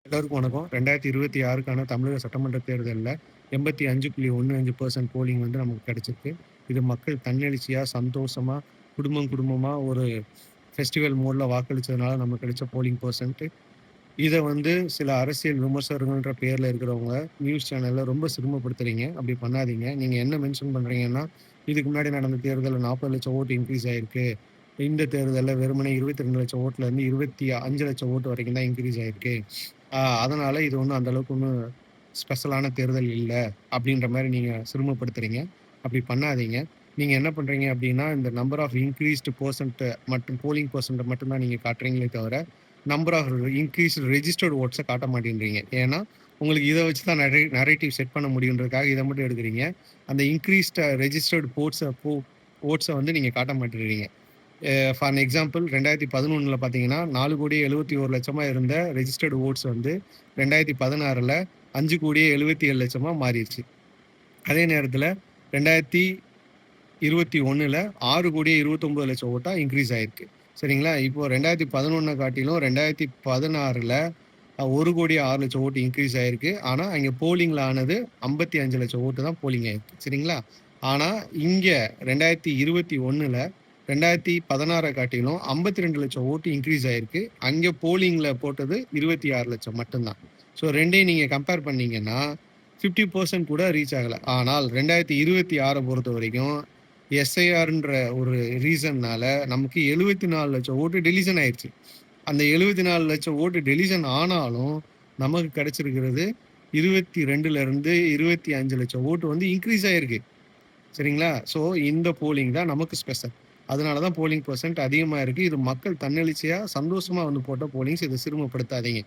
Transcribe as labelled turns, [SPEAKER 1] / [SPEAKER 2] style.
[SPEAKER 1] எல்லோருக்கும் வணக்கம். 2026க்கான தமிழக சட்டமன்ற தேர்தல்ல 85.15% போலிங் வந்து நமக்கு கிடைச்சிருக்கு. இது மக்கள் தன்னெழுச்சியா, சந்தோஷமா, குடும்பம் குடும்பமா ஒரு ஃபெஸ்டிவல் மோட்ல வாக்களிச்சதுனால நமக்கு கிடைச்ச போலிங் பெர்சன்ட். இத வந்து சில அரசியல் விமர்சகர்கள்ன்ற பேர்ல இருக்கிறவங்க நியூஸ் சேனல்ல ரொம்ப சிறுமப்படுத்துறீங்க. அப்படி பண்ணாதீங்க. நீங்க என்ன மென்ஷன் பண்றீங்கன்னா, இதுக்கு முன்னாடி நடந்த தேர்தல்ல 40,00,000 ஓட்டு இன்கிரீஸ் ஆயிருக்கு. இந்த தேர்தல்ல வெறுமனே 22,00,000 ஓட்டுலருந்து 25,00,000 ஓட்டு வரைக்கும் தான் இன்கிரீஸ் ஆயிருக்கு. அதனால இது ஒண்ணும் அந்த அளவுக்கு ஒண்ணும் ஸ்பெஷலான தேர்தல் இல்ல. அப்படின்ற மாரி நீங்க சிறுமப்படுத்துறீங்க. அப்படி பண்ணாதீங்க. நீங்க என்ன பண்றீங்க அப்படின்னா, இந்த நம்பர் ஆஃப் இன்கிரீஸ்டு பெர்சன்ட் மட்டும் போலிங் பெர்சன்ட்ட மட்டும் தான் நீங்க காட்டுறீங்களே தவிர, நம்பர் ஆஃப் இன்கிரீஸ்டு ரெஜிஸ்டர்ட் வோட்ஸ காட்ட மாட்டேன்றீங்க. ஏன்னா, உங்களுக்கு இத வச்சு தான் நரேட்டிவ் செட் பண்ண முடியுன்றதுக்காக இத மட்டும் எடுக்குறீங்க. அந்த இன்கிரீஸ்ட் ரெஜிஸ்டர்ட் வோட்ஸ வந்து நீங்க காட்ட மாட்டேங்கிறீங்க. ஃபார் அன் எக்ஸாம்பிள் 2011ல பார்த்தீங்கன்னா, 4,71,00,000 இருந்த ரெஜிஸ்டர்ட் வோட்ஸ் வந்து 2016ல 5,77,00,000 மாறிருச்சு. அதே நேரத்தில 2021ல 6,29,00,000 ஓட்டா இன்கிரீஸ் ஆயிருக்கு. சரிங்களா? இப்போ 2011 காட்டிலும் 2016ல 1,06,00,000 ஓட்டு இன்கிரீஸ் ஆயிருக்கு. ஆனா, அங்க போலிங்ல ஆனது 55,00,000 ஓட்டு தான் போலிங் ஆயிருக்கு. சரிங்களா? ஆனா, இங்க 2021ல 2016 காட்டிலும் 52,00,000 ஓட்டு இன்கிரீஸ் ஆயிருக்கு. அங்க போலிங்ல போட்டது 26,00,000 மட்டும் தான். ஸோ 2யும் நீங்க கம்பேர் பண்ணீங்கன்னா, 50% கூட ரீச் ஆகல. ஆனால் 2026 பொறுத்தவரைக்கும் எஸ்ஐஆர்ன்ற ஒரு ரீசன்னால நமக்கு 74,00,000 ஓட்டு டெலிஷன் ஆயிருச்சு. அந்த 74,00,000 ஓட்டு டெலிஷன் ஆனாலும், நமக்கு கிடைச்சிருக்கிறது 22லருந்து 25,00,000 ஓட்டு வந்து இன்கிரீஸ் ஆயிருக்கு. சரிங்களா? ஸோ இந்த போலிங் தான் நமக்கு ஸ்பெஷல். அதனால தான் போலிங் பெர்சன்ட் அதிகமா இருக்கு. இது மக்கள் தன்னெழுச்சியா, சந்தோஷமா வந்து போட்ட போலிங்ஸ். இத சிறுமப்படுத்தாதீங்க.